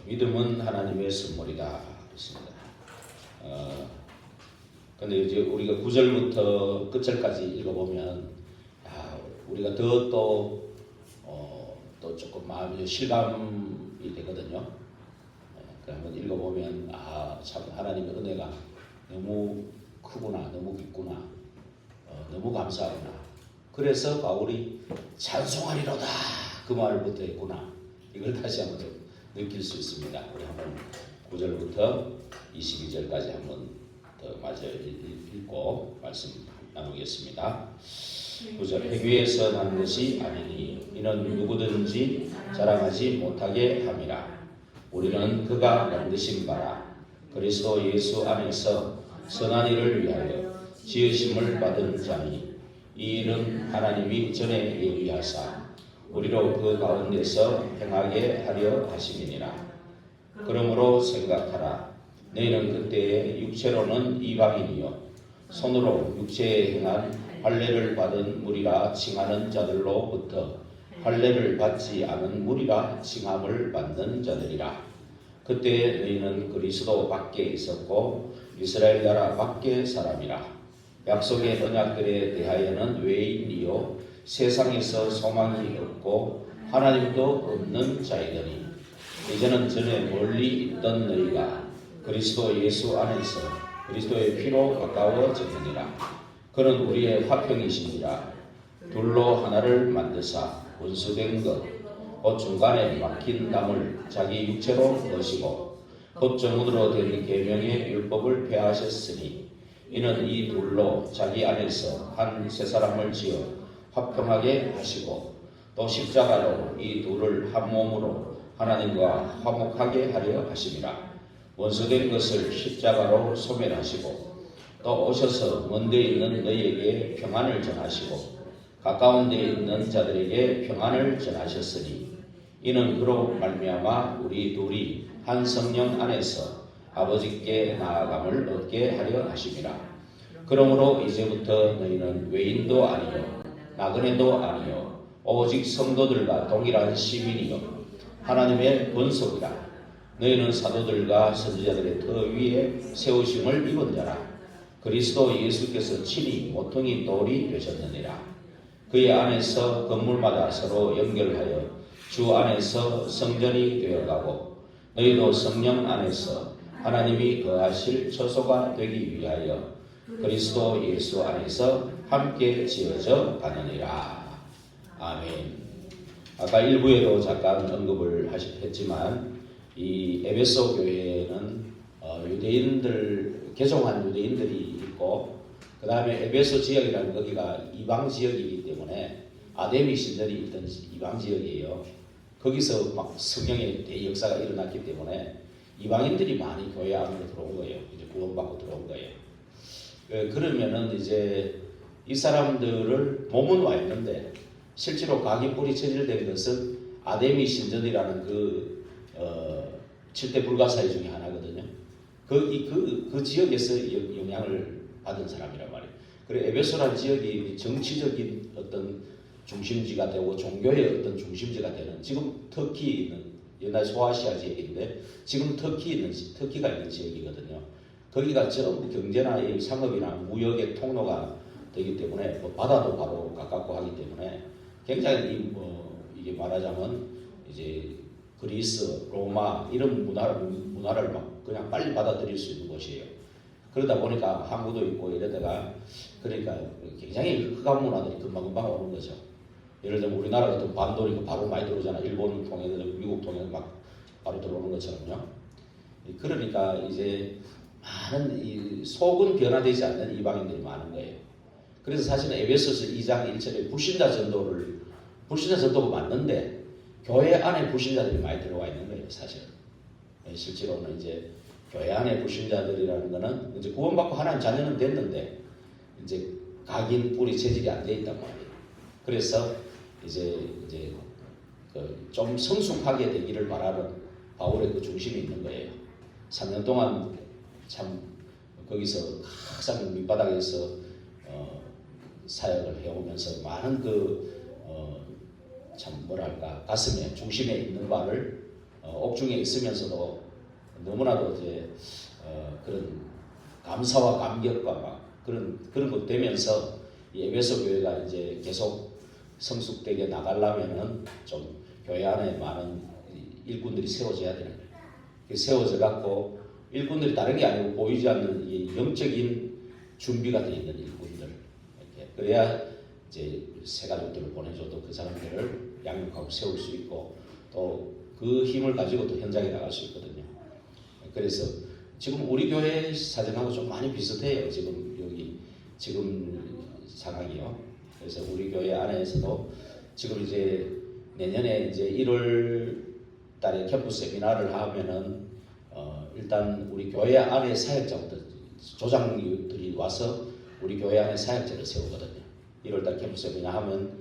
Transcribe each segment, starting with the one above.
믿음은 하나님의 선물이다. 그렇습니다. 근데 이제 우리가 9절부터 끝절까지 읽어보면 우리가 또 조금 마음이 실감이 되거든요. 한번 읽어보면 참 하나님의 은혜가 너무 크구나, 너무 깊구나, 너무 감사하구나. 그래서 바울이 찬송하리로다 그 말을 부터 했구나. 이걸 다시 한번 좀 느낄 수 있습니다. 우리 한번 9절부터 22절까지 한번 더 마저 읽고 말씀 나누겠습니다. 9절 회개에서 난 것이 아니니 이는 누구든지 자랑하지 못하게 함이라. 우리는 그가 만드신 바라 그리스도 예수 안에서 선한 일을 위하여 지으심을 받은 자니 이 일은 하나님이 전에 예비하사 우리로 그 가운데서 행하게 하려 하심이니라. 그러므로 생각하라. 너희는 그때에 육체로는 이방인이요 손으로 육체에 행한 할례를 받은 무리라 칭하는 자들로부터 할례를 받지 않은 무리라 칭함을 받는 자들이라. 그때 너희는 그리스도 밖에 있었고 이스라엘 나라 밖에 사람이라. 약속의 언약들에 대하여는 외인이요 세상에서 소망이 없고 하나님도 없는 자이더니 이제는 전에 멀리 있던 너희가 그리스도 예수 안에서 그리스도의 피로 가까워졌느니라. 그는 우리의 화평이시니라. 둘로 하나를 만드사 원수된 것 곧 중간에 막힌 담을 자기 육체로 넣으시고 곧 정문으로 된 계명의 율법을 폐하셨으니 이는 이 둘로 자기 안에서 한 새 사람을 지어 화평하게 하시고 또 십자가로 이 둘을 한 몸으로 하나님과 화목하게 하려 하심이라. 원수된 것을 십자가로 소멸하시고 또 오셔서 먼 데 있는 너희에게 평안을 전하시고 가까운 데 있는 자들에게 평안을 전하셨으니 이는 그로 말미암아 우리 둘이 한 성령 안에서 아버지께 나아감을 얻게 하려 하심이라. 그러므로 이제부터 너희는 외인도 아니요 나그네도 아니요 오직 성도들과 동일한 시민이요 하나님의 권속이라. 너희는 사도들과 선지자들의 터 위에 세우심을 입은 자라. 그리스도 예수께서 친히 모퉁이 돌이 되셨느니라. 그의 안에서 건물마다 서로 연결하여 주 안에서 성전이 되어가고 너희도 성령 안에서 하나님이 거하실 처소가 되기 위하여 그리스도 예수 안에서 함께 지어져 가느니라. 아멘. 아까 일부에도 잠깐 언급을 했지만 이 에베소 교회는 유대인들 개종한 유대인들이 있고 그 다음에 에베소 지역이라는 거기가 이방 지역이기 때문에 아데미 신전이 있던 이방 지역이에요. 거기서 막 성령의 대역사가 일어났기 때문에 이방인들이 많이 교회 안으로 들어온 거예요. 이제 구원받고 들어온 거예요. 그러면은 이제 이 사람들을 몸은 와 있는데 실제로 각이 뿌리 체질된 것은 아데미 신전이라는 그 7대 불가사의 중에 하나거든요. 그 지역에서 영향을 받은 사람이란 말이에요. 그리고 에베소라는 지역이 정치적인 어떤 중심지가 되고 종교의 어떤 중심지가 되는 지금 터키 있는 옛날 소아시아 지역인데 지금 터키가 있는 지역이거든요. 거기가 전부 경제나 상업이나 무역의 통로가 되기 때문에 바다도 바로 가깝고 하기 때문에 굉장히 이게 말하자면 이제 그리스, 로마 이런 문화를 막 그냥 빨리 받아들일 수 있는 곳이에요. 그러다 보니까 항구도 있고 이러다가 그러니까 굉장히 흑암 문화들이 금방금방 오는 거죠. 예를 들면 우리나라 같은 반도니까 바로 많이 들어오잖아. 일본 통해서 미국 통해서 막 바로 들어오는 것처럼요. 그러니까 이제 많은 이 속은 변화되지 않는 이방인들이 많은 거예요. 그래서 사실은 에베소서 2장 1절에 불신자 전도가 맞는데 교회 안에 불신자들이 많이 들어와 있는 거예요. 사실은 실제로는 이제 교회 안에 불신자들이라는 거는 이제 구원받고 하나님 자녀는 됐는데 이제 각인 뿌리 체질이 안 돼 있단 말이에요. 그래서 이제 좀 성숙하게 되기를 바라는 바울의 그 중심이 있는 거예요. 3년 동안 참 거기서 항상 밑바닥에서 사역을 해오면서 많은 참 뭐랄까 가슴에 중심에 있는 바를 옥중에 있으면서도 너무나도 이제 그런 감사와 감격과 막 그런 것 되면서 이 에베소 교회가 이제 계속 성숙되게 나가려면은 좀 교회 안에 많은 일꾼들이 세워져야 되는 거예요. 세워져 갖고 일꾼들이 다른 게 아니고 보이지 않는 이 영적인 준비가 되어 있는 일꾼들, 이렇게 그래야 이제 새 가족들을 보내줘도 그 사람들을 양육하고 세울 수 있고 또 그 힘을 가지고 또 현장에 나갈 수 있거든요. 그래서 지금 우리 교회 사정하고 좀 많이 비슷해요. 지금 상황이요. 그래서 우리 교회 안에서도 지금 이제 내년에 이제 1월 달에 캠프스 세미나를 하면은 일단 우리 교회 안에 사역자부터 조장들이 와서 우리 교회 안에 사역자를 세우거든요. 1월 달 캠프스 세미나 하면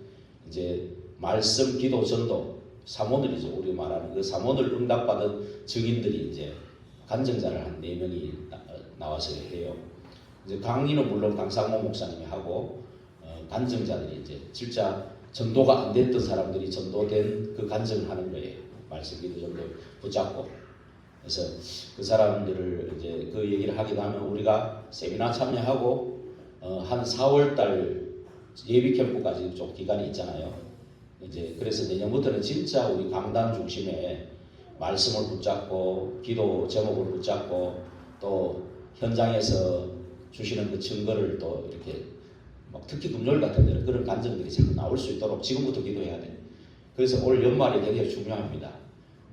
이제 말씀, 기도, 전도 사모들이죠. 우리 말하는 그 사모를 응답받은 증인들이 이제 간증자를 한 4명이 나와서 해요. 이제 강의는 물론 강상모 목사님이 하고 간증자들이 이제 진짜 전도가 안 됐던 사람들이 전도된 그 간증을 하는 거예요. 말씀, 기도, 전도 붙잡고. 그래서 그 사람들을 이제 그 얘기를 하기도 하면 우리가 세미나 참여하고 한 4월달 예비 캠프까지 좀 기간이 있잖아요. 이제 그래서 내년부터는 진짜 우리 강단 중심에 말씀을 붙잡고 기도 제목을 붙잡고 또 현장에서 주시는 그 증거를 또 이렇게 막 특히 금요일 같은 데는 그런 간증들이 자꾸 나올 수 있도록 지금부터 기도해야 돼. 그래서 올 연말이 되게 중요합니다.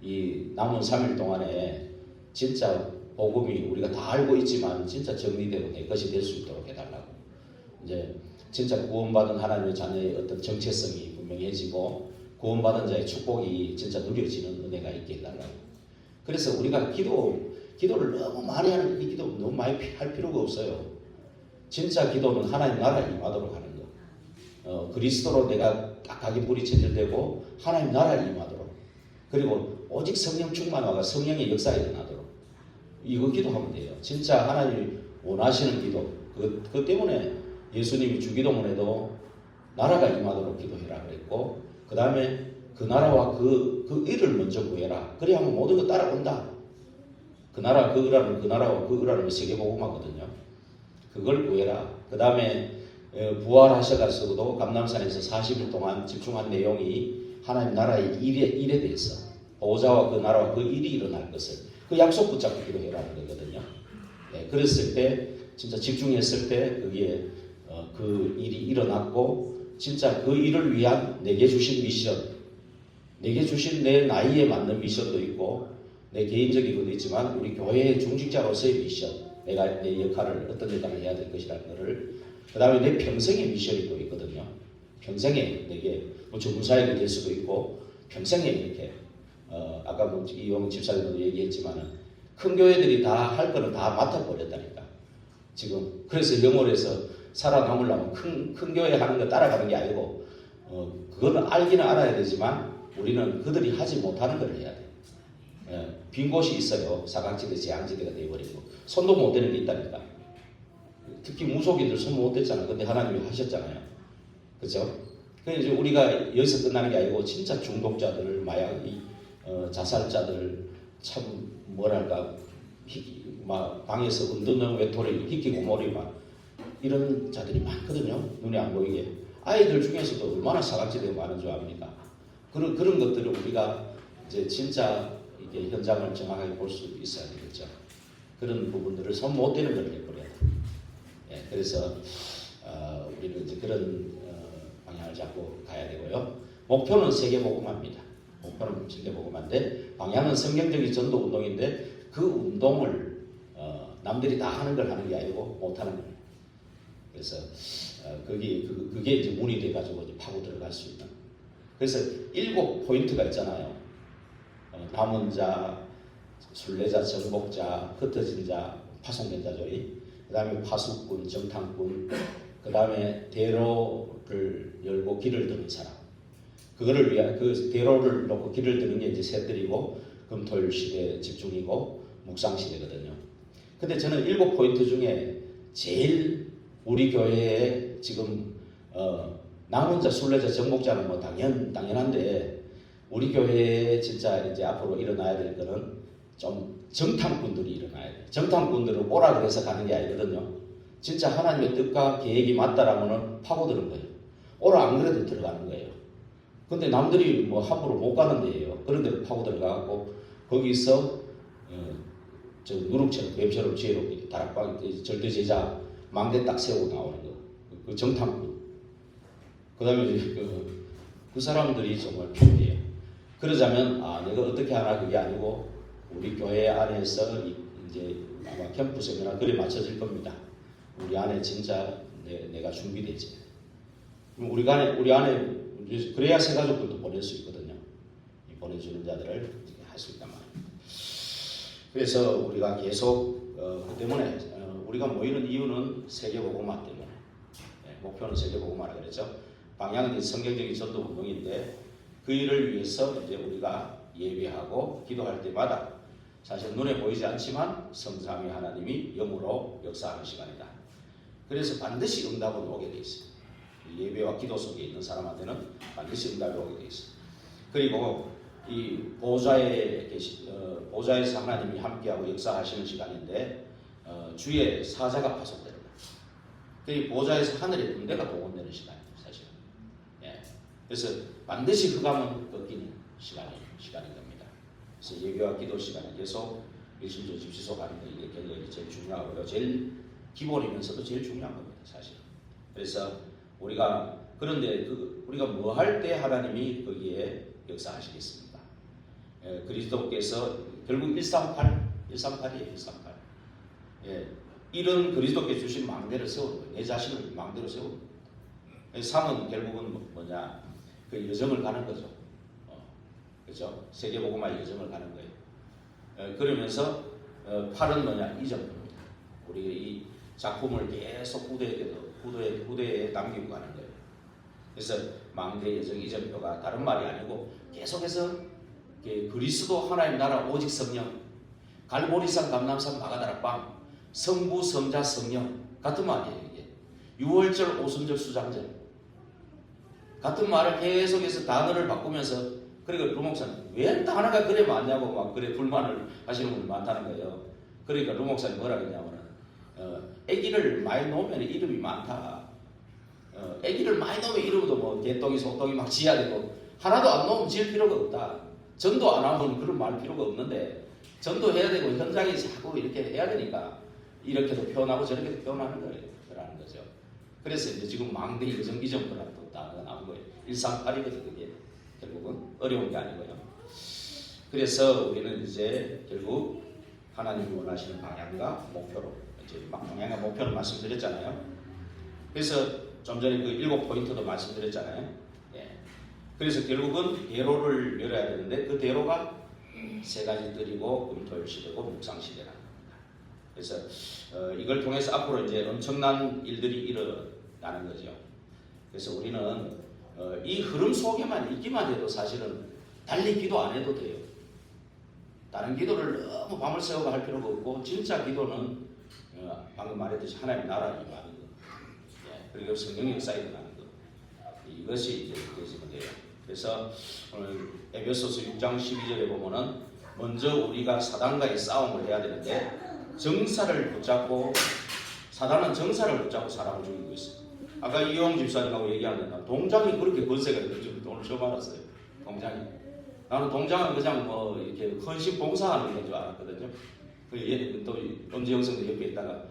이 남은 3일 동안에 진짜 복음이 우리가 다 알고 있지만 진짜 정리되고 내 것이 될 수 있도록 해달라고. 이제 진짜 구원받은 하나님의 자녀의 어떤 정체성이 분명해지고 구원받은 자의 축복이 진짜 누려지는 은혜가 있게 해달라고. 그래서 우리가 기도를 너무 많이 하는 이 기도 너무 많이 할 필요가 없어요. 진짜 기도는 하나님 나라에 임하도록 하는 거. 그리스도로 내가 딱하게 물이 체질되고 하나님 나라에 임하도록. 그리고 오직 성령 충만화가 성령의 역사에 일어나도록. 이거 기도하면 돼요. 진짜 하나님이 원하시는 기도. 그것 때문에 예수님이 주기도문에도 나라가 임하도록 기도해라 그랬고 그 다음에 그 나라와 그 일을 먼저 구해라. 그래야 하면 모든 거 따라온다. 그 나라 그 의라는 그 나라와 그 의라는 세계복음화거든요. 그걸 구해라. 그 다음에 부활하셔가지고도 감람산에서 40일 동안 집중한 내용이 하나님 나라의 일에 대해서 보호자와 그 나라와 그 일이 일어날 것을 그 약속 붙잡고 기도해라는 거거든요. 네, 그랬을 때 진짜 집중했을 때 거기에 그 일이 일어났고 진짜 그 일을 위한 내게 주신 미션, 내게 주신 내 나이에 맞는 미션도 있고 내 개인적인 것도 있지만 우리 교회의 중직자로서의 미션, 내가 내 역할을 어떤 역할을 해야 될 것이라는 것을 그 다음에 내 평생의 미션이 또 있거든요. 평생에 내게 뭐 전무사역이 될 수도 있고 평생에 이렇게 아까 뭐 이용 집사님도 얘기했지만은 큰 교회들이 다 할 거는 다 맡아버렸다니까. 지금 그래서 영월에서 살아남으려면 큰 교회 하는 거 따라가는 게 아니고 그거는 알기는 알아야 되지만 우리는 그들이 하지 못하는 걸 해야 돼. 빈 곳이 있어요. 사각지대, 재앙지대가 되어버리고 손도 못 대는 게 있다니까. 특히 무속인들 손 못 댔잖아요. 근데 하나님이 하셨잖아요. 그렇죠? 그래서 이제 우리가 여기서 끝나는 게 아니고 진짜 중독자들, 마약, 자살자들 참 뭐랄까 막 방에서 은둔형 외톨이 히키고모리 막 이런 자들이 많거든요. 눈에 안 보이게. 아이들 중에서도 얼마나 사각지대가 많은 줄 압니까? 그런 것들을 우리가 이제 진짜 이게 현장을 정확하게 볼 수 있어야 되겠죠. 그런 부분들을 손 못 대는 걸 해버려야 돼. 예, 그래서 우리는 이제 그런 방향을 잡고 가야 되고요. 목표는 세계복음화입니다. 목표는 세계복음화인데 방향은 성경적인 전도 운동인데 그 운동을 남들이 다 하는 걸 하는 게 아니고 못 하는 거예요. 그래서 그게 이제 문이 돼가지고 이제 파고 들어갈 수 있는. 그래서 7포인트가 있잖아요. 남은 자, 순례자, 정복자, 흩어진 자, 파송된 자조리. 그 다음에 파수꾼, 정탐꾼. 그 다음에 대로를 열고 길을 드는 사람. 그거를 위한 그 대로를 놓고 길을 드는 게 이제 새들이고 금토일 시대 집중이고 묵상 시대거든요. 근데 저는 7포인트 중에 제일 우리 교회에 지금 남은 자, 순례자, 정복자는 뭐 당연한데 우리 교회에 진짜 이제 앞으로 일어나야 될 거는 좀 정탐꾼들이 일어나야 돼. 정탐꾼들은 오라 그래서 가는 게 아니거든요. 진짜 하나님의 뜻과 계획이 맞다라면은 파고드는 거예요. 오라 안 그래도 들어가는 거예요. 근데 남들이 뭐 함부로 못 가는 데예요. 그런 데로 파고 들어가고 거기서 저 누룩처럼 뱀처럼 지혜롭게 다락방 절대 제자 망대 딱 세우고 나오는 거. 그 정탐꾼. 그다음에 이제 그 사람들이 정말 필요해요. 그러자면 내가 어떻게 하나 그게 아니고 우리 교회 안에서 이제 아마 캠프 세미나 그래 맞춰질 겁니다. 우리 안에 진짜 내가 준비되지. 우리 안에 그래야 새 가족들도 보낼 수 있거든요. 보내주는 자들을 할 수 있단 말이에요. 그래서 우리가 계속 그 때문에 우리가 모이는 이유는 세계복음화 때문에 목표는 세계복음화라 그랬죠. 방향은 성경적인 전도 운동인데 그 일을 위해서 이제 우리가 예배하고 기도할 때마다 사실 눈에 보이지 않지만 성삼위 하나님이 영으로 역사하는 시간이다. 그래서 반드시 응답은 오게 돼 있어요. 예배와 기도 속에 있는 사람한테는 반드시 응답이 오게 돼 있어요. 그리고 이 보좌에서 하나님이 함께하고 역사하시는 시간인데 주의 사자가 파송되는 거예요. 그 보좌에서 하늘의 군대가 동원되는 시간이에요, 사실은. 예. 그래서 반드시 흑암은 꺾이는 시간인 겁니다. 그래서 예배와 기도 시간에 계속 일신조 집시소 가는 게 이게 제일 중요하고요. 제일 기본이면서도 제일 중요한 겁니다, 사실. 그래서 우리가 그런데 우리가 뭐 할 때 하나님이 거기에 역사하시겠습니까? 그리스도께서 결국 138이에요. 138. 예, 이런 그리스도께 주신 망대를 세우는 거예요. 내 자신을 망대로 세우는 거예요. 3은 결국은 뭐냐? 그 여정을 가는 거죠. 그렇죠? 세계복음화의 여정을 가는 거예요. 그러면서 8은 뭐냐? 이전입니다. 우리 이 작품을 계속 후대에 남기고 가는 거예요. 그래서 망대 여정 이전표가 다른 말이 아니고 계속해서 그리스도 하나님 나라 오직 성령, 갈보리산 감람산 마가다락방, 성부 성자 성령 같은 말이에요. 이게 6월절 오순절 수장절 같은 말을 계속해서 단어를 바꾸면서 그러니까 루목사님 왜 단어가 그래 많냐고 막 그래 불만을 하시는 분들 많다는 거예요. 그러니까 루목사님 뭐라 그러냐면은 애기를 많이 놓으면 이름이 많다. 애기를 많이 놓으면 이름도 뭐 개똥이 소똥이 막 지어야 되고 하나도 안 놓으면 지을 필요가 없다. 전도 안 하면 그런 말 필요가 없는데 전도해야 되고 현장에 자꾸 이렇게 해야 되니까 이렇게도 표현하고 저렇게도 표현하는 거라는 거죠. 그래서 이제 지금 망대 이전표라는 또 단어가 나온 거예요. 138이거든 그게 결국은 어려운 게 아니고요. 그래서 우리는 이제 결국 하나님이 원하시는 방향과 목표로 이제 방향과 목표를 말씀드렸잖아요. 그래서 좀 전에 그 7포인트도 말씀드렸잖아요. 그래서 결국은 대로를 열어야 되는데 그 대로가 세 가지 뜰이고 금토일시대고 묵상시대라는 겁니다. 그래서 이걸 통해서 앞으로 이제 엄청난 일들이 일어나는 거죠. 그래서 우리는 이 흐름 속에만 있기만 해도 사실은 달리 기도 안 해도 돼요. 다른 기도를 너무 밤을 새우고 할 필요가 없고 진짜 기도는 방금 말했듯이 하나님 나라 임하는 것, 그리고 성령 역사 일어나는 것, 이것이 이제 되어지면 돼요. 그래서 오늘 에베소서 6장 12절에 보면은 먼저 우리가 사단과의 싸움을 해야 되는데 정사를 붙잡고 사단은 정사를 붙잡고 사람을 죽이고 있어요. 아까 이용 집사님하고 얘기하는데 동장이 그렇게 건세가 있는지 오늘 처음 알았어요. 동장이. 나는 동장은 그냥 뭐 이렇게 헌신 봉사하는 건 줄 알았거든요. 또 엄지영 성도 옆에 있다가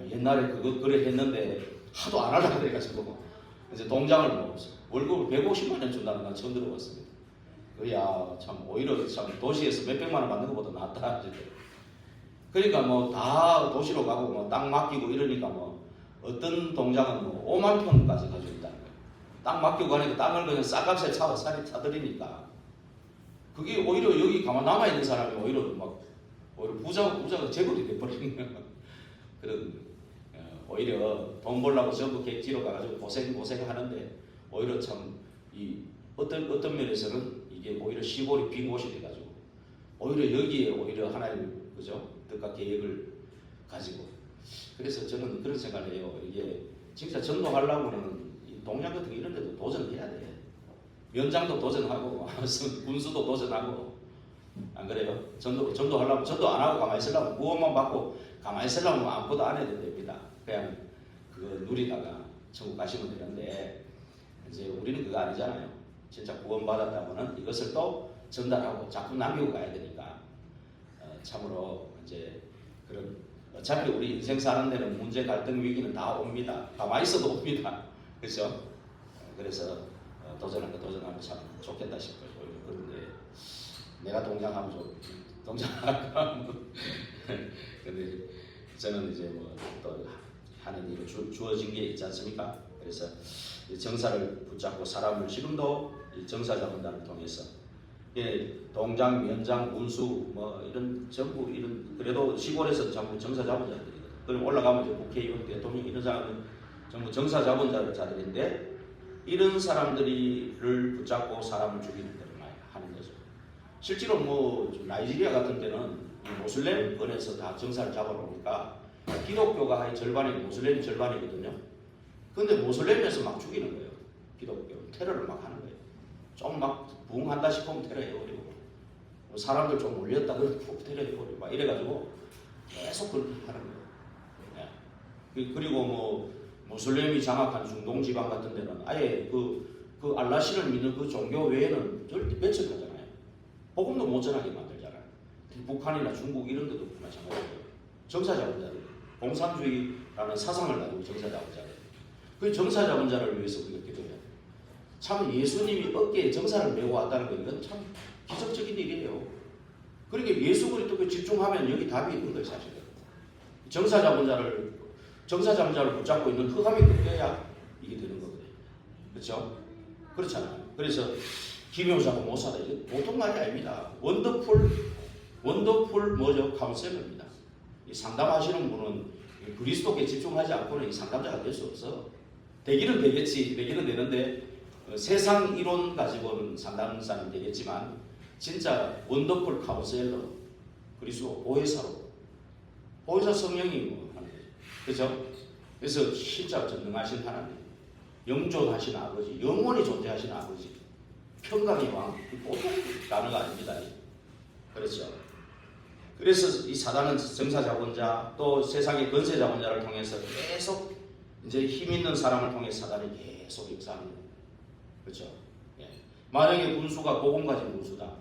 옛날에 그래 했는데 하도 안 하려고 그래가지고 이제 동장을 뭐 월급을 150만 원 준다는 건 처음 들어봤습니다. 그야 참 오히려 참 도시에서 몇백만 원 받는 것보다 낫다. 그러니까 뭐 다 도시로 가고 뭐 땅 맡기고 이러니까 뭐 어떤 동장은 뭐 5만 평까지 가지고 있다는 거예요. 땅 맡기고 가니까 땅을 그냥 쌀값에 살이 차들이니까 그게 오히려 여기 가만 남아 있는 사람이 오히려 부자가 제거이 돼버리는 거예요. 그런 오히려 돈 벌려고 전부 객지로 가가지고 고생하는데 오히려 참 이 어떤 면에서는 이게 오히려 시골이 빈 곳이 돼가지고 오히려 여기에 오히려 하나님 그죠 뜻과 계획을 가지고 그래서 저는 그런 생각을 해요. 이게 진짜 전도하려고는 동양 같은 거 이런 데도 도전해야 돼. 위원장도 도전하고 군수도 도전하고 안 그래요? 전도 하려면 전도 안 하고 가만히 있으려면 구원만 받고 가만히 있으려면 아무것도 안 해도 됩니다. 그냥 그거 누리다가 천국 가시면 되는데 이제 우리는 그거 아니잖아요. 진짜 구원 받았다면은 이것을 또 전달하고 자꾸 남기고 가야 되니까 참으로 이제 그런 어차피 우리 인생 사는 데는 문제, 갈등, 위기는 다 옵니다. 가만히 있어도 옵니다. 그렇죠? 그래서 도전하면 참 좋겠다 싶어요. 그런데 내가 동장하면 좀 동장하고 근데 저는 이제 뭐 또 하는 일이 주어진 게 있지 않습니까? 그래서 정사를 붙잡고 사람을 지금도 정사자문단을 통해서 동장, 위원장, 문수 뭐 이런 전부 이런 그래도 시골에서 전부 정사자문자들이거든. 그럼 올라가면 이제 국회의원, 대통령 이런 사람은 전부 정사자문자들인데 이런 사람들을 붙잡고 사람을 죽이는 데를 많이 하는 거죠. 실제로 뭐 나이지리아 같은 데는 모슬렘권에서 다 정사를 잡아놓으니까 기독교가 절반이고 모슬렘이 절반이거든요. 근데 모슬렘에서 막 죽이는 거예요. 기독교 테러를 막 하는 거예요. 좀 막 부흥한다 싶으면 테러해버리고 사람들 좀 올렸다 그래도 푹 테러해버리고 막 이래가지고 계속 그렇게 하는 거예요. 네. 그리고 뭐 모슬렘이 장악한 중동 지방 같은 데는 아예 그 알라신을 믿는 그 종교 외에는 절대 배척하잖아요. 복음도 못 전하게 만들잖아요. 북한이나 중국 이런 데도 마찬가지예요. 정사자본자들, 공산주의라는 사상을 가지고 정사자본자들. 그 정사자본자를 위해서 우리가 기도해야 돼요. 참 예수님이 어깨에 정사를 메고 왔다는 건 이건 참 기적적인 일이에요. 그러니까 예수 그리스도에 집중하면 여기 답이 있는 거예요, 사실은. 정사자본자를 붙잡고 있는 흑암이 꺾여야 이게 되는 거거든요. 그렇죠? 그렇잖아요. 그래서 기묘자고 모사다 이게 보통 말이 아닙니다. 원더풀 뭐죠? 카운셀러입니다. 이 상담하시는 분은 그리스도께 집중하지 않고는 이 상담자가 될 수 없어. 되기는 되겠지. 되기는 되는데 세상 이론 가지고는 상담사는 되겠지만 진짜 원더풀 카운셀러 그리스도 보혜사 성령이 뭐 하는 거죠. 그렇죠? 그래서 진짜 전능하신 하나님, 영존하신 아버지, 영원히 존재하신 아버지, 평강의 왕, 보통 단어가 아닙니다. 그렇죠? 그래서 이 사단은 정사자본자 또 세상의 권세자본자를 통해서 계속 이제 힘 있는 사람을 통해 사단이 계속 역사하는 거예요. 그렇죠? 예. 만약에 군수가 복음 가진 군수다.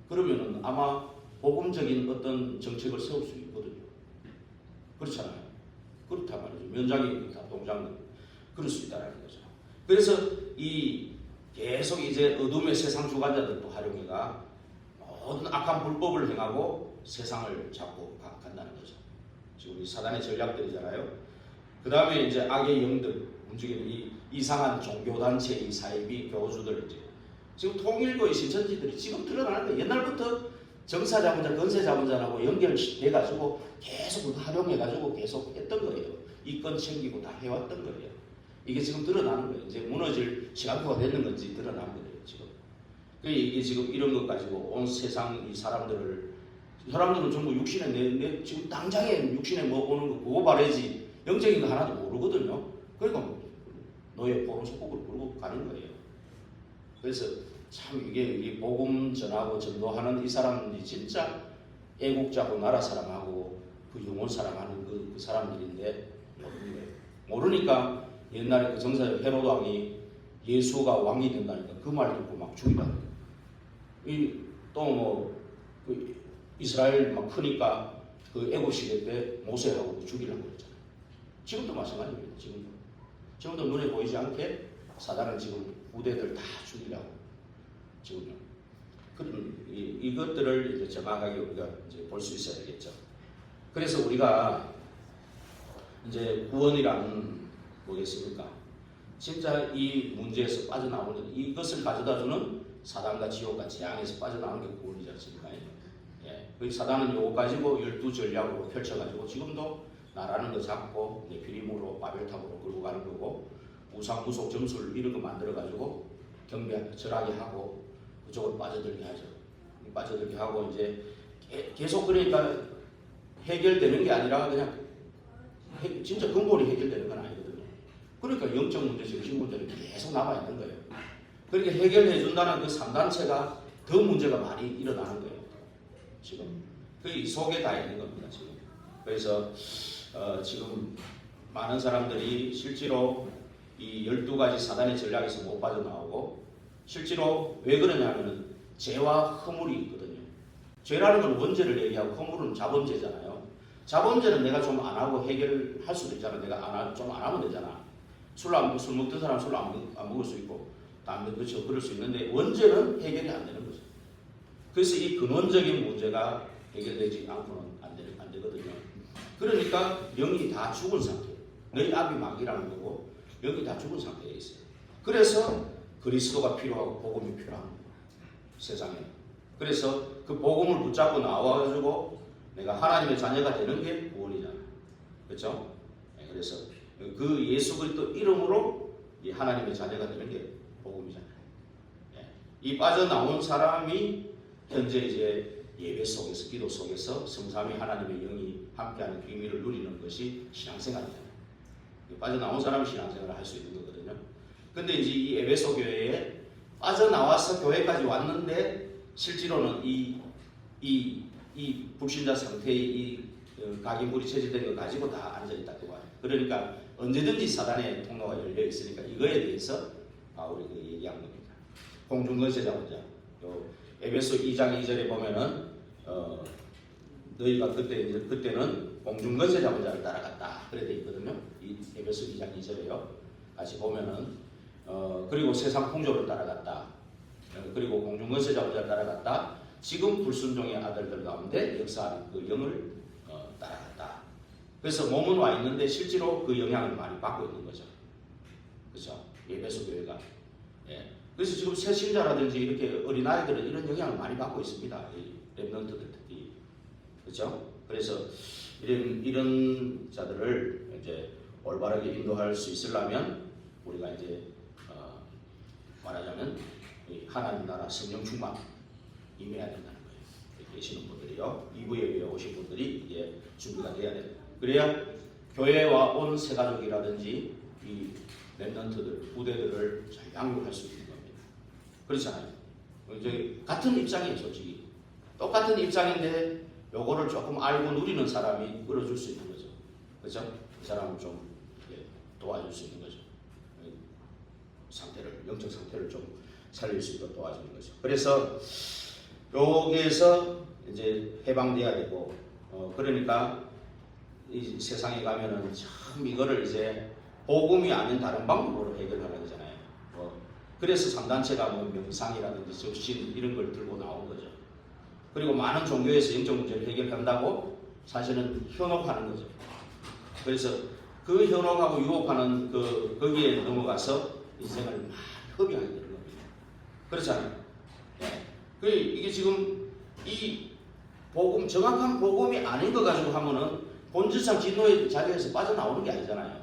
그러면은 아마 복음적인 어떤 정책을 세울 수 있거든요. 그렇잖아요. 그렇단 말이죠. 면장이 다 동장은 그럴 수 있다는 거죠. 그래서 이 계속 이제 어둠의 세상 주관자들도 활용해가 모든 악한 불법을 행하고 세상을 잡고 간다는 거죠. 지금 이 사단의 전략들이잖아요. 그 다음에 이제 악의 영들 움직이는 이 이상한 종교단체, 이 사이비 교주들 이제 지금 통일교의 신천지들이 지금 드러나는 거예요. 옛날부터 정사자본자, 건세자본자라고 연결돼가지고 계속 활용해가지고 계속 했던 거예요. 이권 챙기고 다 해왔던 거예요. 이게 지금 드러나는 거예요. 이제 무너질 시간표가 됐는 건지 드러나는 거예요. 지금. 이게 지금 이런 것 가지고 온 세상 이 사람들은 전부 육신에 지금 당장에 육신에 뭐 오는 거 그거 바래지 영적인 거 하나도 모르거든요. 그러니까 너의 보는 속국을 끌고 가는 거예요. 그래서 참 이게 복음 전하고 전도하는 이 사람들이 진짜 애국자고 나라 사랑하고 그 영혼 사랑하는 그 사람들인데 모르는 거예요. 모르니까 옛날에 그 정사자 헤로드 왕이 예수가 왕이 된다니까 그 말 듣고 막 죽이다. 그 이스라엘 막 크니까 그 애국 시대 때 모세하고 죽이라고 그랬잖아요. 지금도 마찬가지입니다. 지금도 눈에 보이지 않게 사단은 지금 후대들 다 죽이려고 지금 그런 이것들을 이제 정확하게 우리가 이제 볼 수 있어야 되겠죠. 그래서 우리가 이제 구원이란 뭐겠습니까? 진짜 이 문제에서 빠져나오는 이것을 가져다주는 사단과 지옥과 재앙에서 빠져나오는 게 구원이지 않습니까? 예. 그 사단은 요거 가지고 12전략으로 펼쳐가지고 지금도 나라는 거 잡고 비림으로 바벨탑으로 끌고 가는 거고 우상 무속 점술 이런 거 만들어가지고 경배 절하게 하고 그쪽으로 빠져들게 하죠. 빠져들게 하고 이제 계속 그러니까 해결되는 게 아니라 그냥 진짜 근본이 해결되는 건 아니거든요. 그러니까 영적 문제, 정신 문제는 계속 남아 있는 거예요. 그렇게 해결해 준다는 그 3단체가 더 문제가 많이 일어나는 거예요. 지금 그 속에 다 있는 겁니다. 지금. 그래서 지금 많은 사람들이 실제로 이 12가지 사단의 전략에서 못 빠져나오고, 실제로 왜 그러냐면은 죄와 허물이 있거든요. 죄라는 건 원죄를 얘기하고 허물은 자범죄잖아요. 자범죄는 내가 좀 안 하고 해결할 수도 있잖아. 내가 좀 안 하면 되잖아. 술 먹던 사람 술 안 먹을 수 있고, 담배 그렇죠. 그럴 수 있는데 원죄는 해결이 안 되는 거죠. 그래서 이 근원적인 문제가 해결되지 않고는 안 되거든요. 그러니까 영이 다 죽은 상태예요. 너희 앞이 막이라는 거고 영이 다 죽은 상태에 있어요. 그래서 그리스도가 필요하고 복음이 필요한 거예요. 세상에. 그래서 그 복음을 붙잡고 나와가지고 내가 하나님의 자녀가 되는 게 구원이잖아요. 그렇죠? 그래서 그 예수 그리스도 이름으로 이 하나님의 자녀가 되는 게 복음이잖아요. 이 빠져나온 사람이 현재 이제 예배 속에서, 기도 속에서 성삼위 하나님의 영이 함께하는 비밀을 누리는 것이 신앙생활이잖아요. 빠져나온 사람이 신앙생활을 할 수 있는 거거든요. 근데 이제 이 에베소 교회에 빠져나와서 교회까지 왔는데 실제로는 이 불신자 상태의 이 각인물이 체질된 거 가지고 다 앉아있다고 봐요. 그러니까 언제든지 사단의 통로가 열려 있으니까 이거에 대해서 바울이 그 얘기한 겁니다. 공중건세자 먼저. 에베소 2장 2절에 보면은 너희가 그때는 공중건세자 자를 따라갔다 그래 돼 있거든요. 이 에베소 2장 2절에요. 같이 보면은 그리고 세상 풍조를 따라갔다. 그리고 공중건세자 자를 따라갔다. 지금 불순종의 아들들 가운데 역사하는 그 영을 따라갔다. 그래서 몸은 와 있는데 실제로 그 영향을 많이 받고 있는 거죠. 그렇죠? 에베소 교회가. 예. 그래서 지금 새 신자라든지 이렇게 어린아이들은 이런 영향을 많이 받고 있습니다. 이 랩런트들 특히. 그렇죠? 그래서 이런 자들을 이제 올바르게 인도할 수 있으려면 우리가 이제 말하자면 하나님 나라 성령 충만 임해야 된다는 거예요. 이렇게 계시는 분들이요. 2부에 오신 분들이 이제 준비가 돼야 됩니다. 그래야 교회와 온 새가족이라든지 이 랩런트들, 부대들을 잘 양육할 수 있는 겁니다. 그렇잖아요. 이제 같은 입장이에요, 솔직히. 똑같은 입장인데 요거를 조금 알고 누리는 사람이 끌어줄 수 있는 거죠. 그렇죠? 그 사람을 좀 도와줄 수 있는 거죠. 상태를, 영적 상태를 좀 살릴 수 있도록 도와주는 거죠. 그래서 여기에서 이제 해방돼야 되고, 그러니까 이 세상에 가면은 참 이거를 이제 복음이 아닌 다른 방법으로 해결하는 거잖아요. 그래서 3단체가 뭐 명상이라든지 접신 이런 걸 들고 나온 거죠. 그리고 많은 종교에서 영적 문제를 해결한다고 사실은 현혹하는 거죠. 그래서 그 현혹하고 유혹하는 거기에 넘어가서 인생을 막 허비하게 되는 겁니다. 그렇잖아요. 네. 이게 지금 이 복음, 정확한 복음이 아닌 거 가지고 하면은 본질상 진노의 자리에서 빠져나오는 게 아니잖아요.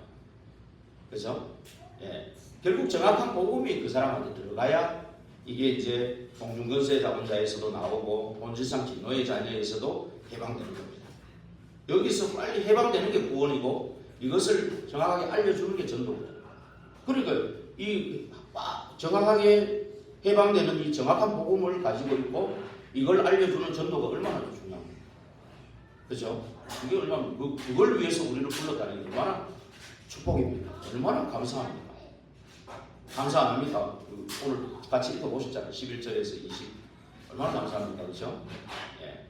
그렇죠? 예. 결국 정확한 복음이 그 사람한테 들어가야 이게 이제 공중건세 자본자에서도 나오고 본질상 진노의 자녀에서도 해방되는 겁니다. 여기서 빨리 해방되는 게 구원이고 이것을 정확하게 알려주는 게 전도거든요. 그러니까 이 정확하게 해방되는 이 정확한 복음을 가지고 있고 이걸 알려주는 전도가 얼마나 중요합니까? 그렇죠? 이게 얼마나 그걸 위해서 우리를 불렀다는 게 얼마나 축복입니다. 얼마나 감사합니까? 감사 안 합니까? 오늘 같이 읽어보셨잖아요. 11절에서 20. 얼마나 감사합니까? 그렇죠? 예.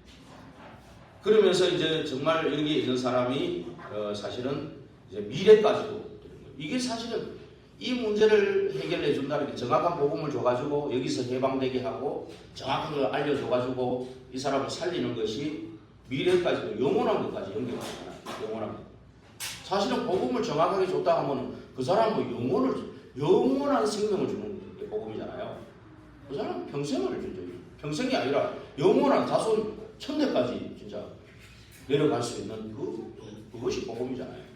그러면서 이제 정말 여기에 있는 사람이 사실은 이제 미래까지도 되는 거예요. 이게 사실은 이 문제를 해결해 준다는 게 정확한 복음을 줘가지고 여기서 해방되게 하고 정확한 걸 알려줘가지고 이 사람을 살리는 것이 미래까지도 영원한 것까지 연결하잖아요. 영원한 것. 사실은 복음을 정확하게 줬다 하면 그 사람은 영원한 생명을 주는 게 복음이잖아요. 그 사람은 평생을 주죠. 평생이 아니라 영원한 자손 천대까지 진짜 내려갈 수 있는 그것이 복음이잖아요.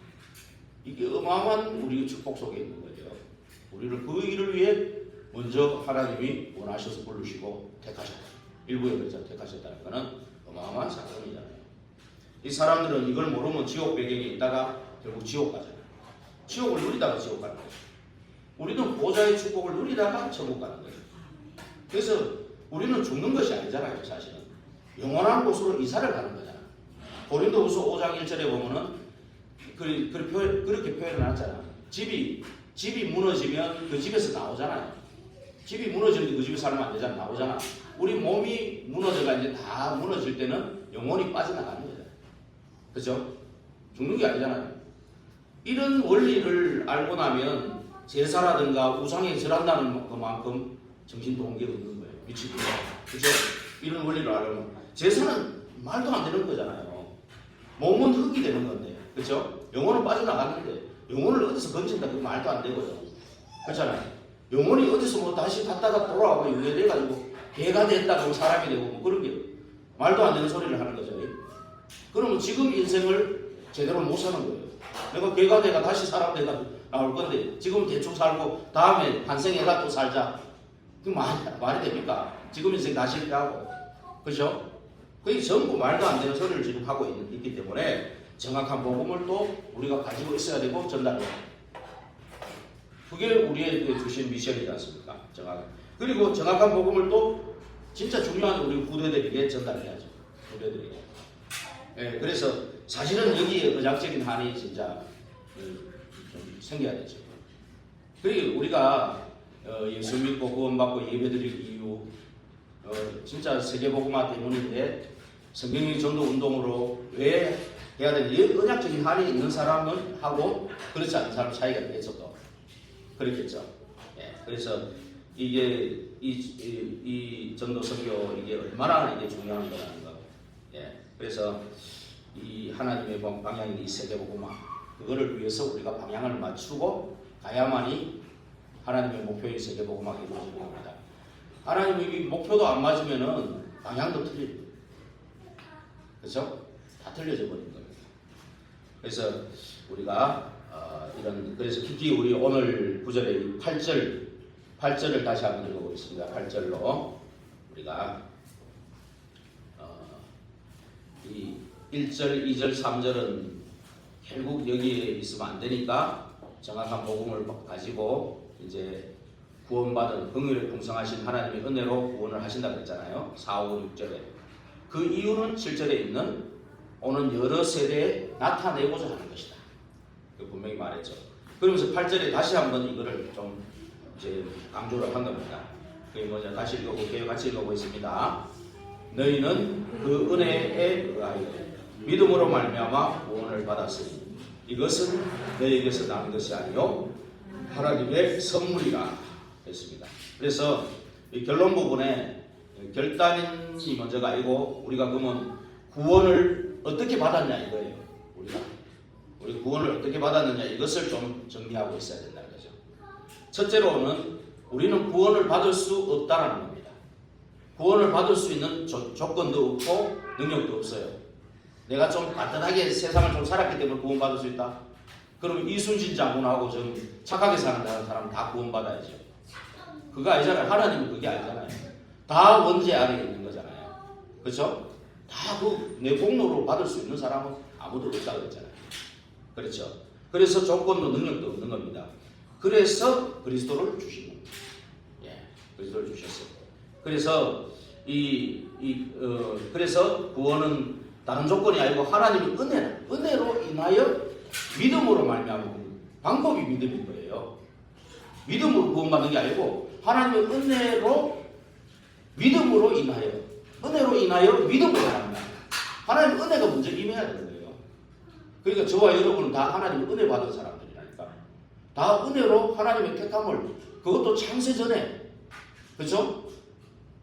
이게 어마어마한 우리 축복 속에 있는 거죠. 우리를 그 일을 위해 먼저 하나님이 원하셔서 부르시고 택하셨다. 일부의 그렇죠. 택하셨다는 것은 어마어마한 사건이잖아요. 이 사람들은 이걸 모르면 지옥 배경에 있다가 결국 지옥 가잖아요. 지옥을 누리다가 지옥 가는 거죠. 우리는 보좌의 축복을 누리다가 천국 가는 거예요. 그래서 우리는 죽는 것이 아니잖아요. 사실은 영원한 곳으로 이사를 가는 거잖아. 고린도후서 5장 1절에 보면은 그렇게 표현을 하잖아. 집이 무너지면 그 집에서 나오잖아요. 집이 무너지는데 그 집에 살면 안 되잖아. 나오잖아. 우리 몸이 무너져가 이제 다 무너질 때는 영혼이 빠져나가는 거잖아요. 그죠? 죽는 게 아니잖아요. 이런 원리를 알고 나면 제사라든가 우상에 절한다는 것만큼 정신 동기가 없는 거예요. 미치고. 그죠? 이런 원리를 알면 제사는 말도 안 되는 거잖아요. 몸은 흙이 되는 건데. 그죠? 영혼은 빠져나갔는데 영혼을 어디서 건진다 그 말도 안 되고요. 그렇잖아요. 영혼이 어디서 뭐 다시 갔다가 돌아오고 유래돼가지고 개가 됐다고 사람이 되고 뭐 그런 게 말도 안 되는 소리를 하는 거죠. 그러면 지금 인생을 제대로 못 사는 거예요. 내가 개가 돼가 다시 사람 돼가 나올 건데 지금 대충 살고 다음에 환생해가 또 살자. 그 말이 됩니까? 지금 인생 다 실패하고. 그렇죠? 그게 전부 말도 안 되는 소리를 지금 하고 있기 때문에 정확한 복음을 또 우리가 가지고 있어야 되고 전달해야 돼요. 그게 우리에게 주신 미션이지 않습니까? 그리고 정확한 복음을 또 진짜 중요한 우리 후대들에게 전달해야죠. 후대들에게. 예, 그래서 사실은 여기에 의학적인 한이 진짜 좀 생겨야 되죠. 그리고 우리가 예수 믿고 구원받고 예배드릴 이유 진짜 세계복음화 때문인데 성경의 전도 운동으로 왜 해야 되는지 의학적인 한이 있는 사람은 하고 그렇지 않은 사람 차이가 있어도 그렇겠죠. 예, 그래서 이게 이 전도 선교 이게 얼마나 이게 중요한 거라는 거. 예, 그래서 이 하나님의 방향인 이 세계복음화 그거를 위해서 우리가 방향을 맞추고 가야만이 하나님의 목표인 세계복음화가 이루어지는 겁니다. 하나님의 목표도 안 맞으면은 방향도 틀립니다. 그렇죠? 다 틀려져 버린 겁니다. 그래서 우리가 그래서 특히 우리 오늘 9절의 8절을 다시 한번 읽어보겠습니다. 8절로 우리가 이 1절, 2절, 3절은 결국 여기에 있으면 안 되니까 정확한 복음을 가지고 이제 구원받은 긍휼에 풍성하신 하나님의 은혜로 구원을 하신다 그랬잖아요. 4, 5, 6절에. 그 이유는 7절에 있는 오는 여러 세대에 나타내고자 하는 것이다. 분명히 말했죠. 그러면서 8절에 다시 한번 이거를 좀 이제 강조를 한 겁니다. 그게 뭐냐? 다시 읽어볼게요. 같이 읽어보겠습니다. 너희는 그 은혜에 의하여 믿음으로 말미암아 구원을 받았으니 이것은 너희에게서 난 것이 아니요 하나님의 선물이라 했습니다. 그래서 이 결론 부분에 결단이 먼저가 아니고 우리가 그러면 구원을 어떻게 받았냐 이거예요. 우리 구원을 어떻게 받았느냐 이것을 좀 정리하고 있어야 된다는 거죠. 첫째로는 우리는 구원을 받을 수 없다라는 겁니다. 구원을 받을 수 있는 조건도 없고 능력도 없어요. 내가 좀 따뜻하게 세상을 좀 살았기 때문에 구원받을 수 있다? 그럼 이순신 장군하고 좀 착하게 사는 사람은 다 구원받아야죠. 그거 아니잖아요. 하나님은 그게 아니잖아요. 다 원죄 아래에 있는 거잖아요. 그렇죠? 다 그 내 공로로 받을 수 있는 사람은 아무도 없다고 그랬잖아요. 그렇죠? 그래서 조건도 능력도 없는 겁니다. 그래서 그리스도를 주신 겁니다. 예, 그리스도를 주셨어요. 그래서 그래서 구원은 다른 조건이 아니고 하나님의 은혜로 인하여 믿음으로 말미암은 방법이 믿음인 거예요. 믿음으로 구원받는 게 아니고 하나님의 은혜로 믿음으로 인하여 믿음으로 말미암아 하나님의 은혜가 먼저 임해야 되는 거예요. 그러니까 저와 여러분은 다 하나님의 은혜 받은 사람들이라니까. 다 은혜로 하나님의 택함을 그것도 창세전에 그렇죠?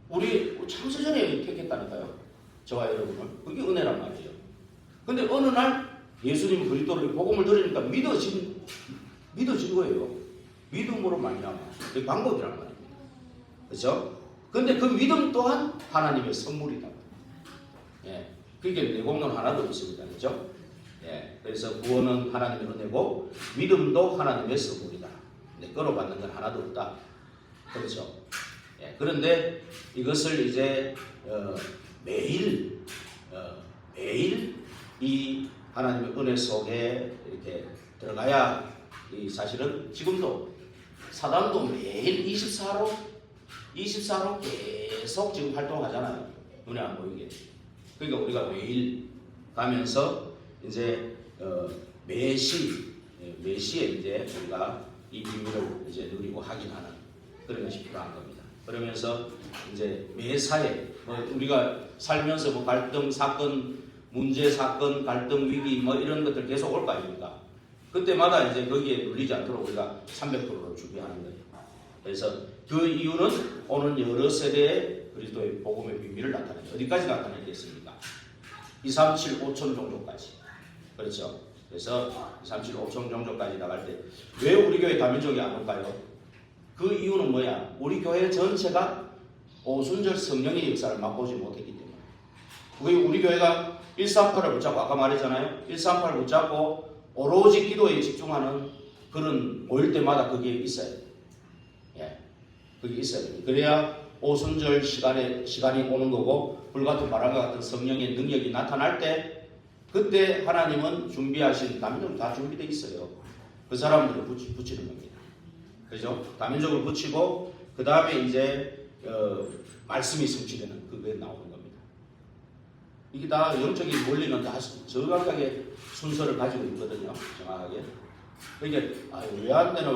우리 창세전에 택했다니까요. 저와 여러분은. 그게 은혜란 말이에요. 근데 어느 날 예수님 그리스도를 복음을 들으니까 믿어진 거예요. 믿음으로 말미암아. 그 방법이란 말입니다. 그렇죠? 근데 그 믿음 또한 하나님의 선물이다. 예. 그게 내공론 하나도 없습니다. 그렇죠? 예. 그래서 구원은 하나님의 은혜고 믿음도 하나님의 선물이다. 내 거로 받는 건 하나도 없다. 그렇죠? 예. 그런데 이것을 이제 매일 이 하나님의 은혜 속에 이렇게 들어가야 이 사실은 지금도 사단도 매일 24로 계속 지금 활동하잖아요. 눈에 안 보이게. 그러니까 우리가 매일 가면서 이제 매시에 이제 우리가 이 비밀을 이제 누리고 확인하는 그런 것이 필요한 겁니다. 그러면서 이제 매사에 우리가 살면서 뭐 갈등 사건, 문제 사건, 갈등 위기 뭐 이런 것들 계속 올 거 아닙니까? 그때마다 이제 거기에 눌리지 않도록 우리가 300%로 준비하는 거예요. 그래서 그 이유는 오는 여러 세대의 그리스도의 복음의 비밀을 나타내는 어디까지 나타내겠습니까? 237 5천 종족까지. 그렇죠. 그래서 237 5천 종족까지 나갈 때 왜 우리 교회 다민족이 안 올까요? 그 이유는 뭐야? 우리 교회 전체가 오순절 성령의 역사를 맛보지 못했기 때문에. 그게 우리 교회가 138을 붙잡고 아까 말했잖아요. 138을 붙잡고 오로지 기도에 집중하는 그런 모일 때마다 그게 있어야 돼요. 예, 그게 있어야 돼요. 그래야 오순절 시간이 오는 거고 불같은 바람과 같은 성령의 능력이 나타날 때 그때 하나님은 준비하신 다민족은 다 준비되어 있어요. 그 사람들을 붙이는 겁니다. 그죠? 다민족을 붙이고 그 다음에 이제 말씀이 성취되는 그게 나오는 겁니다. 이게 다 영적인 원리는 다 정확하게 순서를 가지고 있거든요. 정확하게. 그러니까 왜 안 되나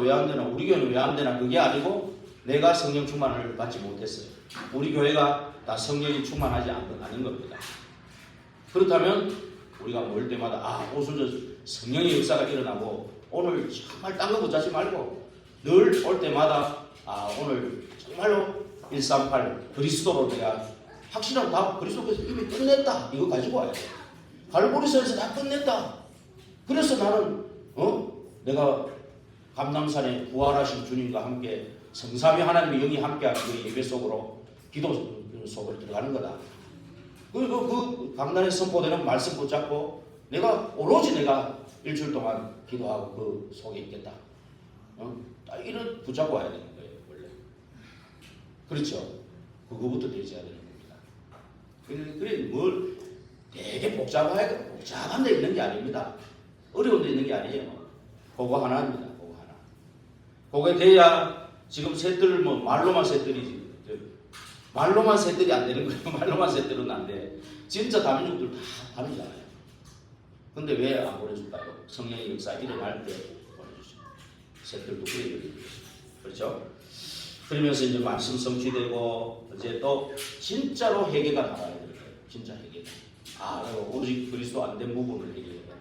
우리 교회는 왜 안 되나 그게 아니고 내가 성령 충만을 받지 못했어요. 우리 교회가 다 성령이 충만하지 않은 겁니다. 그렇다면 우리가 모일 때마다 오순절 성령의 역사가 일어나고 오늘 정말 딴 거 붙잡지 말고 늘 올 때마다 오늘 정말로 138 그리스도로 내가 확실하고 다 그리스도께서 이미 끝냈다 이거 가지고 와야 돼. 갈보리서에서 다 끝냈다. 그래서 나는 내가 감람산에 부활하신 주님과 함께 성삼위 하나님의 영이 함께하는 그 예배 속으로 기도 속으로 들어가는 거다. 그리고 그 강단에 선포되는 말씀 붙잡고 오로지 내가 일주일 동안 기도하고 그 속에 있겠다. 이런 붙잡고 와야 되는 거예요, 원래. 그렇죠? 그거부터 되셔야 되는 겁니다. 그래, 뭘 되게 복잡한 데 있는 게 아닙니다. 어려운 데 있는 게 아니에요. 그거 하나입니다. 그거 하나. 그게 돼야 지금 셋들 말로만 셋들이지. 말로만 셋들이 안 되는 거예요. 말로만 셋들은 안 돼. 진짜 다민족들 다 다르잖아요. 근데 왜 안 보내줄까요? 성령의 역사 일어날 때 보내주죠. 셋들도 그래 버리죠. 그렇죠? 그러면서 이제 말씀 성취되고 이제 또 진짜로 회개가 나와야 돼요. 진짜 회개가. 오직 그리스도 안 된 부분을 회개해야 돼요.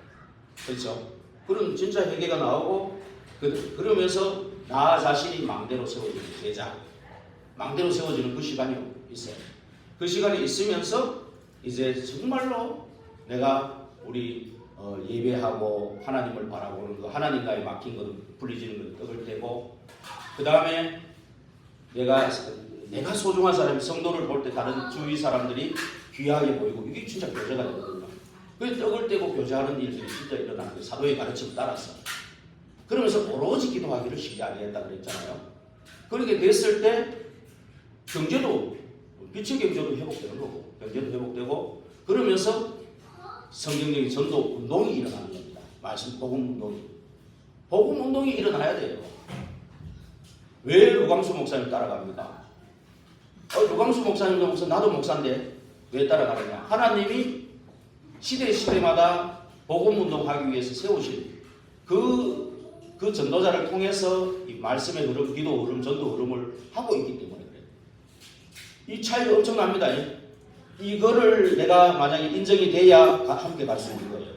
그렇죠? 그런 진짜 회개가 나오고 그러면서 나 자신이 망대로 세워지는 제자. 망대로 세워지는 그 시간이 있어요. 그 시간이 있으면서 이제 정말로 내가 우리 예배하고 하나님을 바라보는 거 하나님과의 막힌 것을 불리지는 것을 떡을 떼고 그 다음에 내가 소중한 사람 성도를 볼 때 다른 주위 사람들이 귀하게 보이고 이게 진짜 교제가 되거든요. 그 떡을 떼고 교제하는 일들이 진짜 일어나는 거예요. 사도의 가르침 따라서. 그러면서 오로지 기도하기를 쉽게 하겠다 그랬잖아요. 그렇게 됐을 때 경제도 빛의 경제도 회복되는 거고 경제도 회복되고 그러면서 성경적인 전도 운동이 일어나는 겁니다. 말씀 복음 운동이 일어나야 돼요. 왜 루광수 목사님 따라갑니까? 루광수 목사님도 목사 나도 목사인데 왜 따라가느냐? 하나님이 시대마다 복음 운동하기 위해서 세우신 그 전도자를 통해서 이 말씀의 흐름, 기도 흐름, 전도 흐름을 하고 있기 때문에 그래요. 이 차이가 엄청납니다. 이거를 내가 만약에 인정이 돼야 함께 갈 수 있는 거예요.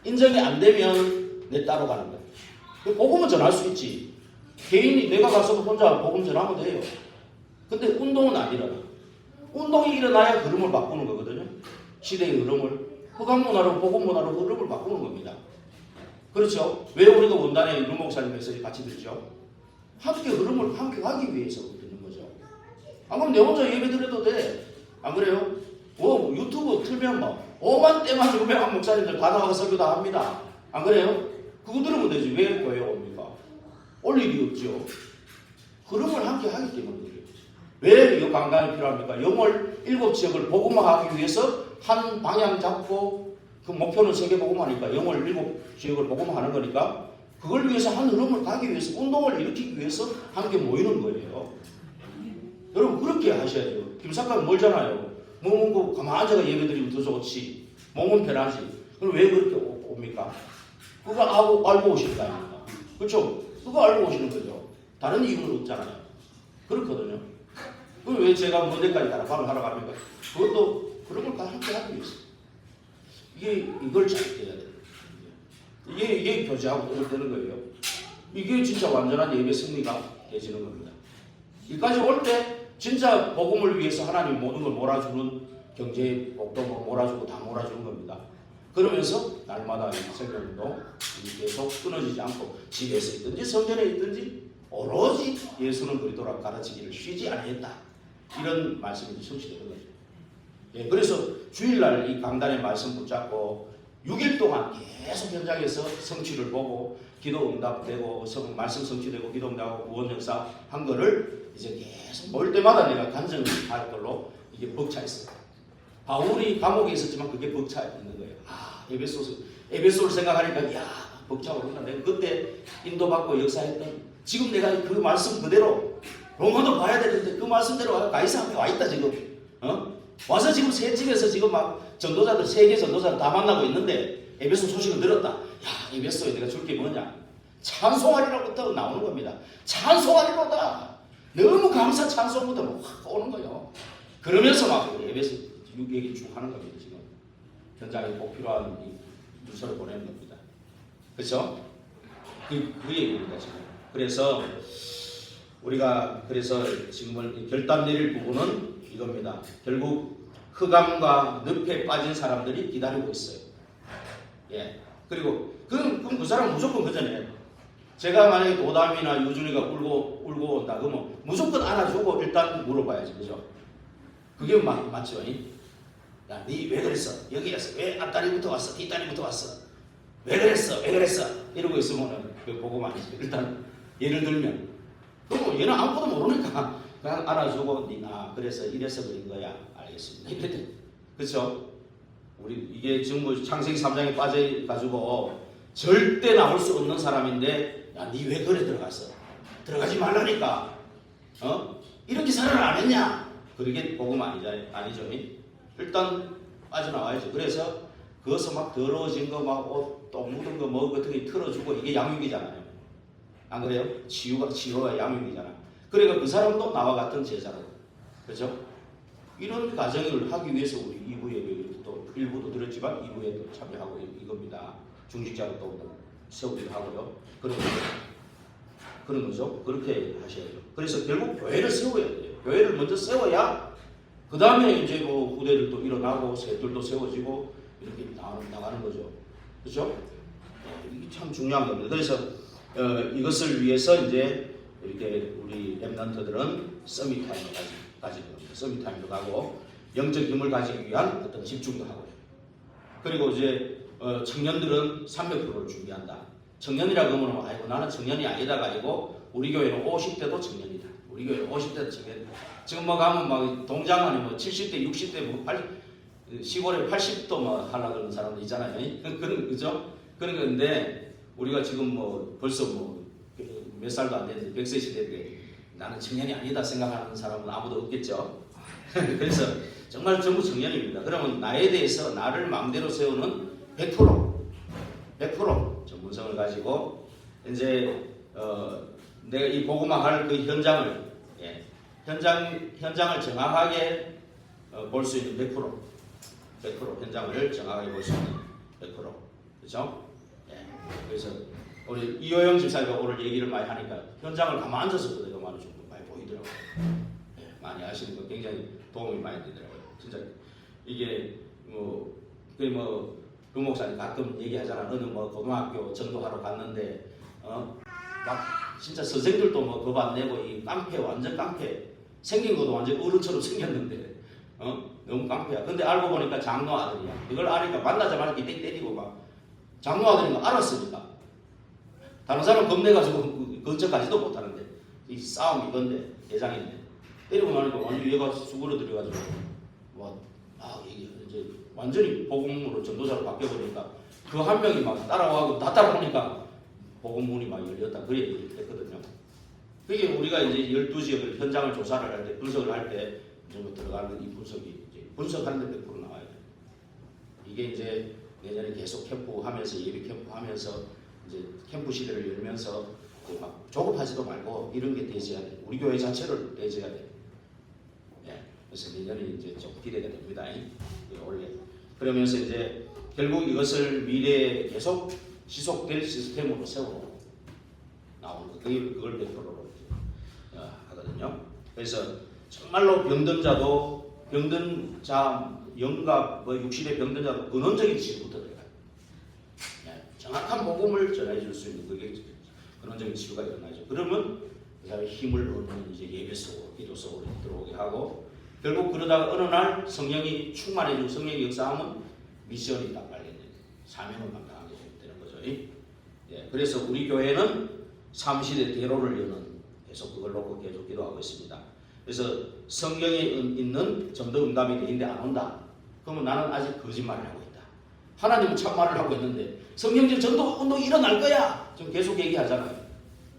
인정이 안 되면 내 따로 가는 거예요. 복음은 전할 수 있지. 개인이 내가 가서 혼자 복음 전하면 돼요. 근데 운동은 안 일어나. 운동이 일어나야 흐름을 바꾸는 거거든요. 시대의 흐름을. 흑암문화로 복음문화로 흐름을 바꾸는 겁니다. 그렇죠? 왜 우리가 원단에 윤 목사님 메시지 같이 듣죠? 함께 흐름을 함께 가기 위해서 듣는 거죠. 안 그러면 내 혼자 예배 드려도 돼. 안 그래요? 유튜브 틀면 오만 때만 유명한 목사님들 다 나와서 설교 다 합니다. 안 그래요? 그거 들으면 되지. 왜 교회 옵니까? 올 일이 없죠. 흐름을 함께 하기 때문에 그래요. 왜 이 강단이 필요합니까? 영월 7지역을 복음화하기 위해서 한 방향 잡고 그 목표는 세계 복음화니까 영월 7지역을 복음화하는 거니까 그걸 위해서 한 흐름을 가기 위해서 운동을 일으키기 위해서 함께 모이는 거예요. 여러분 그렇게 하셔야죠. 김사과는 멀잖아요. 뭐 먹고 가만히 앉아가 예배드리면 더 좋지. 몸은 편하지. 그럼 왜 그렇게 옵니까? 그거 알고 오시는 거 아닙니까? 그렇죠? 그거 알고 오시는 거죠. 다른 이유는 없잖아요. 그렇거든요. 그럼 왜 제가 먼 데까지 다락방을 하러 갑니까? 그것도 그런 걸 함께 하기 위해서. 이걸 잘 해야 돼요. 이게 교제하고 되는 거예요. 이게 진짜 완전한 예배 승리가 되지는 겁니다. 여기까지 올 때 진짜 복음을 위해서 하나님 모든 걸 몰아주는 경제 복도 몰아주고 다 몰아주는 겁니다. 그러면서 날마다 생명도 계속 끊어지지 않고 집에서 있든지 성전에 있든지 오로지 예수는 그리스도라 가르치기를 쉬지 아니했다. 이런 말씀이 성취되는 거죠. 예, 그래서 주일날 이 강단의 말씀 붙잡고 6일 동안 계속 현장에서 성취를 보고 기도 응답되고 말씀 성취되고 기도 응답하고 구원 역사 한 거를 이제 계속 볼 때마다 내가 간증을 할 걸로 이게 벅차 있어요. 바울이 감옥에 있었지만 그게 벅차 있는 거예요. 에베소를 생각하니까 야 벅차 오른다. 내가 그때 인도받고 역사했던 지금 내가 그 말씀 그대로 로마도 봐야 되는데 그 말씀대로 가이사 앞에 와 있다 지금. 와서 지금 새 집에서 지금 막 전도자들 세계 전도자들 다 만나고 있는데 에베소 소식을 들었다. 야 에베소에 내가 줄 게 뭐냐? 찬송하리로부터 나오는 겁니다. 찬송하리로다. 너무 감사 찬송부터 확 오는 거예요. 그러면서 막 에베소 6얘기 쭉 하는 겁니다. 지금 현장에 꼭 필요한 문서를 보내는 겁니다. 그렇죠? 그 얘기입니다 지금. 그래서 우리가 지금 결단 내릴 부분은 이겁니다. 결국 흑암과 늪에 빠진 사람들이 기다리고 있어요. 예. 그리고 그럼 그 사람은 무조건 그 전에 제가 만약에 도담이나 유준이가 울고 온다 그러면 무조건 안아주고 일단 물어봐야지, 그죠? 그게 맞죠? 야, 니 왜 그랬어? 여기에서 왜 앞다리부터 왔어? 뒷다리부터 왔어? 왜 그랬어? 이러고 있으면은 그 보고만 하지. 일단 예를 들면 그럼 얘는 아무것도 모르니까 그냥 알아주고 그래서 이래서 그린 거야. 알겠습니다. 이랬대. 그렇죠? 우리 이게 지금 뭐 창세기 3장에 빠져가지고 절대 나올 수 없는 사람인데 야, 니 왜 그래 들어갔어? 들어가지 말라니까. 이렇게 살아를 안 했냐? 그러게 복음 아니죠. 일단 빠져나와야죠. 그래서 그것을 막 더러워진 거 막 옷 또 묻은 거 뭐 어떻게 틀어주고 이게 양육이잖아요. 안 그래요? 치유가 양육이잖아. 그러니까 그 사람도 나와 같은 제자로. 그렇죠? 이런 과정을 하기 위해서 우리 2부에 또 일부도 들었지만 2부에도 참여하고 이겁니다. 중직자로 또 세우기도 하고요. 그런 거죠. 그렇게 하셔야죠. 그래서 결국 교회를 세워야 돼요. 교회를 먼저 세워야 그 다음에 이제 뭐 후대들도 일어나고 새들도 세워지고 이렇게 나가는 거죠. 그렇죠? 이게 참 중요한 겁니다. 그래서 이것을 위해서 이제 이렇게 우리 랩런트들은 서밋 타임을 가지는 겁니다. 서밋 타임도 가고 영적 힘을 가지기 위한 어떤 집중도 하고요. 그리고 이제 청년들은 300%를 준비한다. 청년이라고 하면 아이고 나는 청년이 아니다가 아니고 우리 교회는 50대도 청년이다. 우리 교회는 50대도 청년이다. 지금 뭐 가면 막 동장 아니면 뭐 70대, 60대, 뭐 시골에 80도 뭐 하려고 그러는 사람도 있잖아요. 그죠? 그런 건데 우리가 지금 뭐 벌써 뭐 몇 살도 안 됐는데 100세 시대인데 나는 청년이 아니다 생각하는 사람은 아무도 없겠죠. 그래서 정말 전부 청년입니다. 그러면 나에 대해서 나를 마음대로 세우는 100% 전문성을 가지고 이제 내가 이 복음화 할 그 현장을 현장을 정확하게 볼 수 있는 100% 현장을 정확하게 볼 수 있는 100% 그렇죠? 예. 그래서 우리 이호영 집사가 오늘 얘기를 많이 하니까 현장을 가만 앉아서 내가 많이 보이더라고요. 예. 많이 아시는 거 굉장히 도움이 많이 되더라고요. 진짜 이게 그 목사님 가끔 얘기하잖아. 어느 뭐 고등학교 전도하러 갔는데 막 진짜 선생들도 뭐 겁 안 내고 이 깡패 완전 깡패 생긴 것도 완전 어른처럼 생겼는데 너무 깡패야. 근데 알고 보니까 장로 아들이야. 이걸 아니까 만나자마자 땡 때리고 막 장로 아들인 거 알았으니까 다른 사람 겁내가지고 근처까지도 못하는데 이 싸움 이건데 대장인데 때리고 나니까 완전 얘가 수그러들여가지고 이게 이제 완전히 복음으로 전도자로 바뀌어버리니까 그 한 명이 막 따라와고 다 따라오니까 복음문이 막 열렸다 그래 얘기했거든요. 그게 우리가 이제 12지역을 현장을 조사를 할 때 분석을 할 때 좀 들어가는 이 분석이 이제 분석하는데 100% 나와야 돼요. 이게 이제 내년에 계속 캠프하면서 예비 캠프하면서 이제 캠프 시대를 열면서 막 조급하지도 말고 이런 게 되져야 돼. 우리 교회 자체를 되져야 돼. 예. 그래서 내년에 이제 좀 기대가 됩니다. 올해. 그러면서 이제 결국 이것을 미래에 계속 지속될 시스템으로 세워 나오는 거. 그걸 100%로 하거든요. 그래서 정말로 병든 자 영과 뭐 육신의 병든 자도 근원적인 치료부터 들어가요. 예. 정확한 복음을 전해 줄 수 있는 그게 근원적인 치료가 일어나죠. 그러면 그 사람의 힘을 얻는 이제 예배 속으로, 기도 속으로 들어오게 하고 결국 그러다가 어느 날 성령이 충만해지고 성령이 역사하면 미션이 딱 발견돼요. 사명을 감당하게 되는 거죠. 예. 그래서 우리 교회는 3시대 대로를 여는 계속 그걸 놓고 계속 기도하고 있습니다. 그래서 성경에 있는 전도 응답이 되는데 안 온다. 그러면 나는 아직 거짓말을 하고 있다. 하나님은 참말을 하고 있는데 성경적 전도 운동이 일어날 거야. 지금 계속 얘기하잖아요.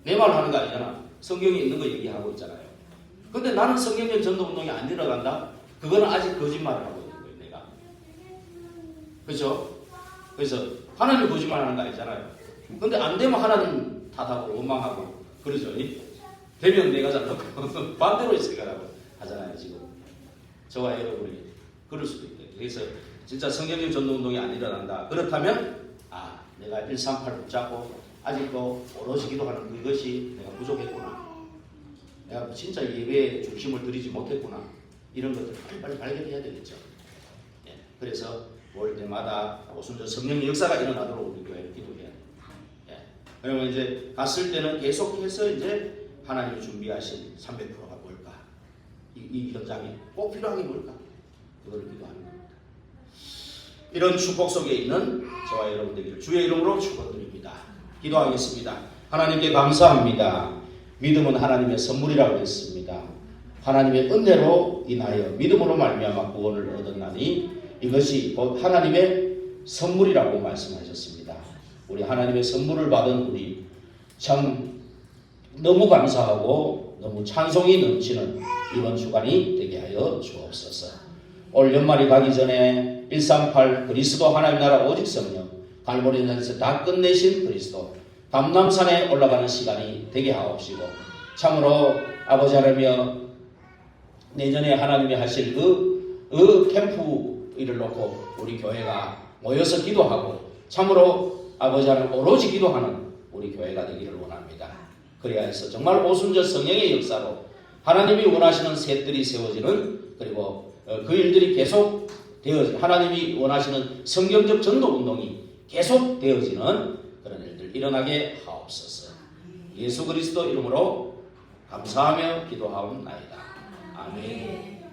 내 말 하는 거 아니잖아. 성경에 있는 거 얘기하고 있잖아요. 근데 나는 성경적 전도 운동이 안 일어난다. 그거는 아직 거짓말을 하고 있는 거예요. 내가. 그렇죠? 그래서 하나님 거짓말하는 거 아니잖아요. 근데 안 되면 하나님 탓하고 원망하고 그러죠. 되면 내가 잘하고 반대로 있으니까 하잖아요. 지금 저와 여러분이 그럴 수도 있대요. 그래서 진짜 성경적 전도운동이 안 일어난다. 그렇다면 내가 138 붙잡고 아직도 오로지 기도하는 그것이 내가 부족했구나. 내가 진짜 예배에 중심을 들이지 못했구나. 이런 것들 빨리 발견해야 되겠죠. 예, 그래서 올 때마다 오순절 성령의 역사가 일어나도록 우리 교회를 기도해야 돼요. 예, 그러면 이제 갔을 때는 계속해서 이제 하나님이 준비하신 300%가 뭘까? 이 현장이 꼭 필요한 게 뭘까? 그걸 기도하는 겁니다. 이런 축복 속에 있는 저와 여러분들에게 주의 이름으로 축복드립니다. 기도하겠습니다. 하나님께 감사합니다. 믿음은 하나님의 선물이라고 했습니다. 하나님의 은혜로 인하여 믿음으로 말미암아 구원을 얻었나니 이것이 곧 하나님의 선물이라고 말씀하셨습니다. 우리 하나님의 선물을 받은 우리 참 너무 감사하고 너무 찬송이 넘치는 이번 주간이 되게 하여 주옵소서. 올 연말이 가기 전에 138 그리스도 하나님 나라 오직 성령 갈보리산에서 다 끝내신 그리스도 감람산에 올라가는 시간이 되게 하옵시고 참으로 아버지 하나며 내년에 하나님이 하실 그 캠프 일을 놓고 우리 교회가 모여서 기도하고 참으로 아버지 하나님 오로지 기도하는 우리 교회가 되기를 원합니다. 그래야 해서 정말 오순절 성령의 역사로 하나님이 원하시는 셋들이 세워지는 그리고 그 일들이 계속 하나님이 원하시는 성경적 전도 운동이 계속 되어지는 그런 일들 일어나게 하옵소서. 예수 그리스도 이름으로 감사하며 기도하옵나이다. 아멘.